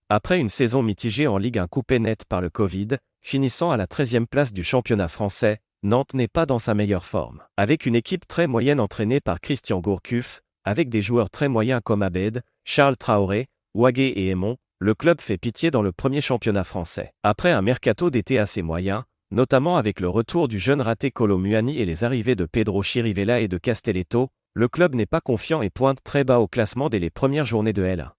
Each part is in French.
Après une saison mitigée en Ligue 1 coupée net par le Covid, finissant à la 13e place du championnat français, Nantes n'est pas dans sa meilleure forme. Avec une équipe très moyenne entraînée par Christian Gourcuff, avec des joueurs très moyens comme Abed, Charles Traoré, Wagué et Aymon, le club fait pitié dans le premier championnat français. Après un mercato d'été assez moyen, notamment avec le retour du jeune raté Kolo Muani et les arrivées de Pedro Chirivella et de Castelletto, le club n'est pas confiant et pointe très bas au classement dès les premières journées de L1.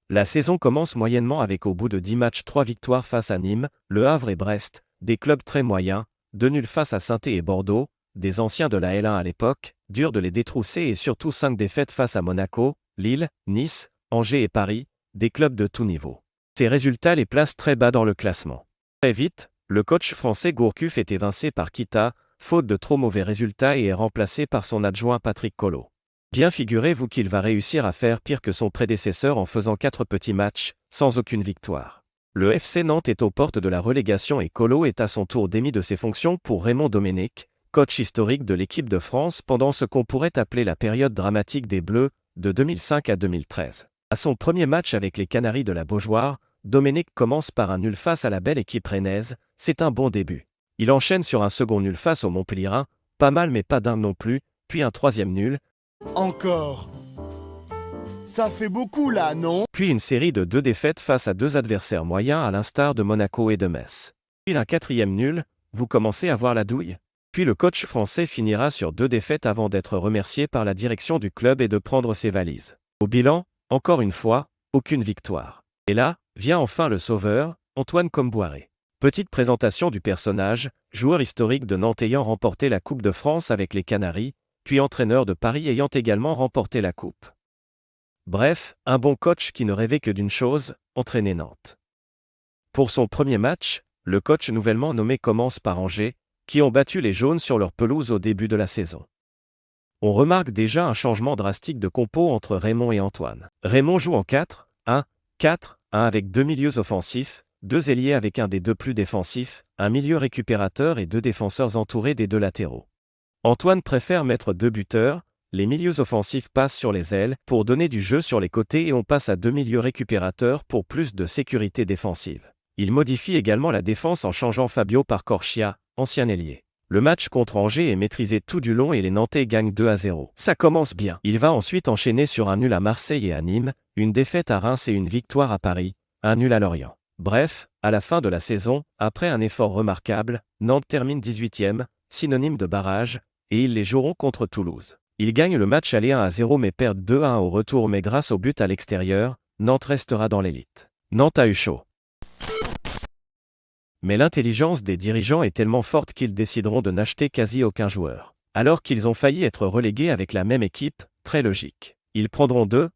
La saison commence moyennement avec au bout de 10 matchs 3 victoires face à Nîmes, Le Havre et Brest, des clubs très moyens, 2 nuls face à Saint-Étienne et Bordeaux, des anciens de la L1 à l'époque, dur de les détrousser et surtout 5 défaites face à Monaco, Lille, Nice, Angers et Paris, des clubs de tout niveau. Ces résultats les placent très bas dans le classement. Très vite, le coach français Gourcuff est évincé par Kita, faute de trop mauvais résultats et est remplacé par son adjoint Patrick Collot. Bien figurez-vous qu'il va réussir à faire pire que son prédécesseur en faisant 4 petits matchs, sans aucune victoire. Le FC Nantes est aux portes de la relégation et Collot est à son tour démis de ses fonctions pour Raymond Domenech, coach historique de l'équipe de France pendant ce qu'on pourrait appeler la période dramatique des Bleus, de 2005 à 2013. À son premier match avec les Canaries de la Beaujoire, Domenech commence par un nul face à la belle équipe rennaise, c'est un bon début. Il enchaîne sur un second nul face au Montpellierin, pas mal mais pas dingue non plus, puis un troisième nul. Encore. Ça fait beaucoup là, non? Puis une série de 2 défaites face à 2 adversaires moyens à l'instar de Monaco et de Metz. Puis un quatrième nul, vous commencez à voir la douille? Puis le coach français finira sur 2 défaites avant d'être remercié par la direction du club et de prendre ses valises. Au bilan, encore une fois, aucune victoire. Et là, vient enfin le sauveur, Antoine Kombouaré. Petite présentation du personnage, joueur historique de Nantes ayant remporté la Coupe de France avec les Canaries, puis entraîneur de Paris ayant également remporté la Coupe. Bref, un bon coach qui ne rêvait que d'une chose, entraîner Nantes. Pour son premier match, le coach nouvellement nommé commence par Angers, qui ont battu les Jaunes sur leur pelouse au début de la saison. On remarque déjà un changement drastique de compo entre Raymond et Antoine. Raymond joue en 4-1-4-1 avec 2 milieux offensifs, 2 ailiers avec un des 2 plus défensifs, un milieu récupérateur et 2 défenseurs entourés des 2 latéraux. Antoine préfère mettre 2 buteurs, les milieux offensifs passent sur les ailes pour donner du jeu sur les côtés et on passe à 2 milieux récupérateurs pour plus de sécurité défensive. Il modifie également la défense en changeant Fabio par Corchia, ancien ailier. Le match contre Angers est maîtrisé tout du long et les Nantais gagnent 2-0. Ça commence bien. Il va ensuite enchaîner sur un nul à Marseille et à Nîmes, une défaite à Reims et une victoire à Paris, un nul à Lorient. Bref, à la fin de la saison, après un effort remarquable, Nantes termine 18e, synonyme de barrage, et ils les joueront contre Toulouse. Ils gagnent le match aller 1-0 mais perdent 2-1 au retour mais grâce au but à l'extérieur, Nantes restera dans l'élite. Nantes a eu chaud. Mais l'intelligence des dirigeants est tellement forte qu'ils décideront de n'acheter quasi aucun joueur. Alors qu'ils ont failli être relégués avec la même équipe, très logique. Ils prendront 2-3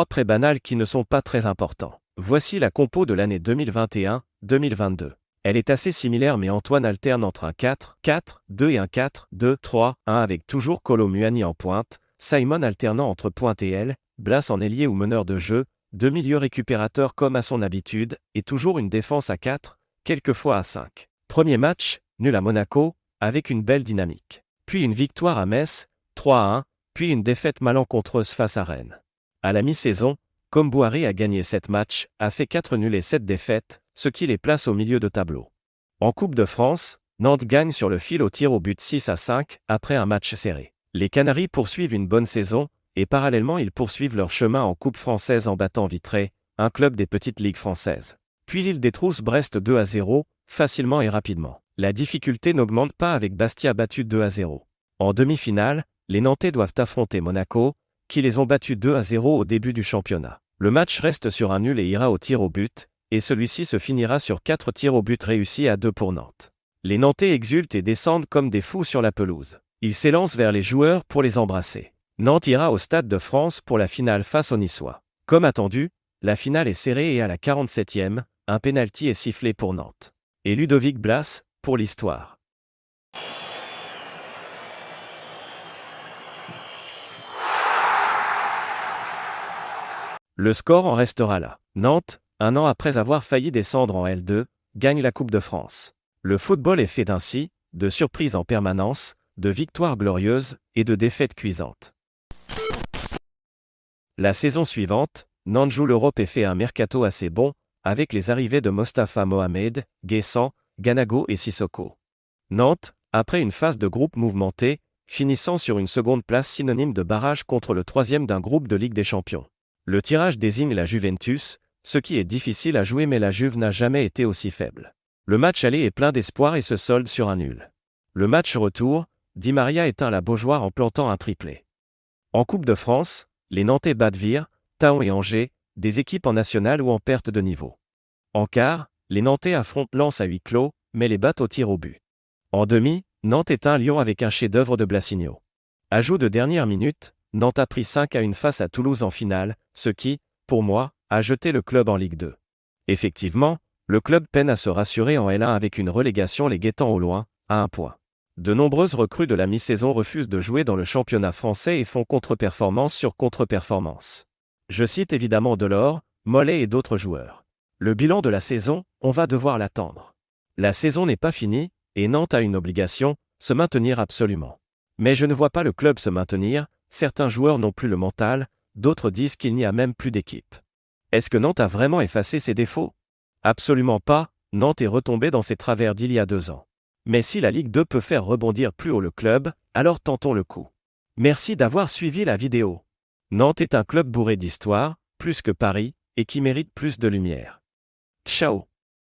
prêts banals qui ne sont pas très importants. Voici la compo de l'année 2021-2022. Elle est assez similaire mais Antoine alterne entre un 4-4-2 et un 4-2-3-1 avec toujours Kolo Muani en pointe, Simon alternant entre pointe et aile, Blas en ailier ou meneur de jeu, 2 milieux récupérateurs comme à son habitude, et toujours une défense à 4, quelquefois à 5. Premier match, nul à Monaco, avec une belle dynamique. Puis une victoire à Metz, 3-1, puis une défaite malencontreuse face à Rennes. À la mi-saison, Kombouaré a gagné 7 matchs, a fait 4 nuls et 7 défaites, ce qui les place au milieu de tableau. En Coupe de France, Nantes gagne sur le fil au tir au but 6-5 après un match serré. Les Canaries poursuivent une bonne saison, et parallèlement ils poursuivent leur chemin en Coupe française en battant Vitré, un club des petites ligues françaises. Puis ils détroussent Brest 2-0, facilement et rapidement. La difficulté n'augmente pas avec Bastia battu 2-0. En demi-finale, les Nantais doivent affronter Monaco, qui les ont battus 2-0 au début du championnat. Le match reste sur un nul et ira au tir au but, et celui-ci se finira sur 4 tirs au but réussis à 2 pour Nantes. Les Nantais exultent et descendent comme des fous sur la pelouse. Ils s'élancent vers les joueurs pour les embrasser. Nantes ira au Stade de France pour la finale face aux Niçois. Comme attendu, la finale est serrée et à la 47e, un pénalty est sifflé pour Nantes. Et Ludovic Blas, pour l'histoire. Le score en restera là. Nantes, un an après avoir failli descendre en L2, gagne la Coupe de France. Le football est fait d'ainsi, de surprises en permanence, de victoires glorieuses et de défaites cuisantes. La saison suivante, Nantes joue l'Europe et fait un mercato assez bon, avec les arrivées de Mostafa Mohamed, Guessant, Ganago et Sissoko. Nantes, après une phase de groupe mouvementée, finissant sur une seconde place synonyme de barrage contre le troisième d'un groupe de Ligue des Champions. Le tirage désigne la Juventus, ce qui est difficile à jouer mais la Juve n'a jamais été aussi faible. Le match aller est plein d'espoir et se solde sur un nul. Le match retour, Di Maria éteint la Beaujoire en plantant un triplé. En Coupe de France, les Nantais battent Vire, Thaon et Angers, des équipes en nationale ou en perte de niveau. En quart, les Nantais affrontent Lens à huis clos, mais les battent au tir au but. En demi, Nantes éteint Lyon avec un chef-d'œuvre de Blasigno. Ajout de dernière minute, Nantes a pris 5-1 face à Toulouse en finale, ce qui, pour moi, a jeté le club en Ligue 2. Effectivement, le club peine à se rassurer en L1 avec une relégation les guettant au loin, à 1 point. De nombreuses recrues de la mi-saison refusent de jouer dans le championnat français et font contre-performance sur contre-performance. Je cite évidemment Delors, Mollet et d'autres joueurs. Le bilan de la saison, on va devoir l'attendre. La saison n'est pas finie, et Nantes a une obligation, se maintenir absolument. Mais je ne vois pas le club se maintenir, certains joueurs n'ont plus le mental, d'autres disent qu'il n'y a même plus d'équipe. Est-ce que Nantes a vraiment effacé ses défauts ? Absolument pas, Nantes est retombé dans ses travers d'il y a 2 ans. Mais si la Ligue 2 peut faire rebondir plus haut le club, alors tentons le coup. Merci d'avoir suivi la vidéo. Nantes est un club bourré d'histoire, plus que Paris, et qui mérite plus de lumière. Ciao.